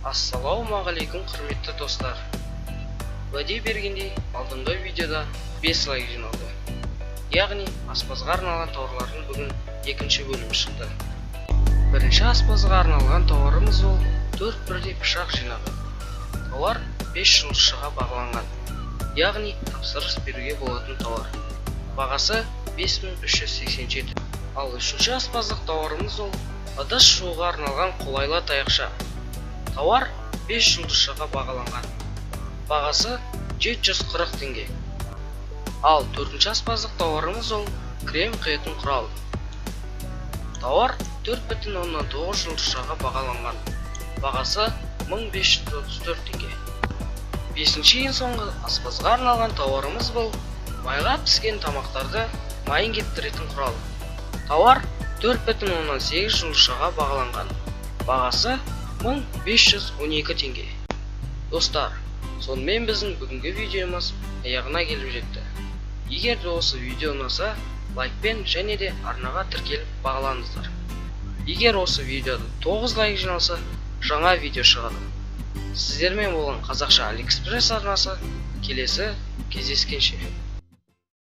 Ассалаумағалейкум құрметті достар. Уәде бергендей, алдыңғы видеода 5 лайк жиналды. Яғни аспазға арналған тауарлардың бүгін екінші бөлімі шықты. Бірінші аспазға арналған тауарымыз ол 4 бірдей пышақ жинағы. Тауар 5 жұмысшыға бағаланған. Яғни тапсырыс беруге болатын тауар. Бағасы 5387. Ал үшінші аспаздық тауарымыз ол ыдыс жууға арналған қолайлы таяқша. Тауар 5 жұлдызшаға бағаланған. Бағасы 740 теңге. Ал төртінші аспаздық тауарымыз ол крем құятын құрал. Тауар 4,9 жұлдызшаға бағаланған. Бағасы 1534 теңге. Бесінші ең соңғы аспазға арналған тауарымыз бұл майға піскен тамақтарды майын кептіретін құрал. Тауар 4,8 жұлдызшаға бағаланған. Бағасы 1512 теңге. Достар, сонымен біздің бүгінгі видеомыз аяғына келіп жетті. Егер де осы видео ұнаса, лайкпен және де арнаға тіркеліп бағалаңыздар. Егер осы видеода 9 лайк жиналса, жаңа видео шығады. Сіздермен болған қазақша Алиэкспресс арнасы келесі кездескенше.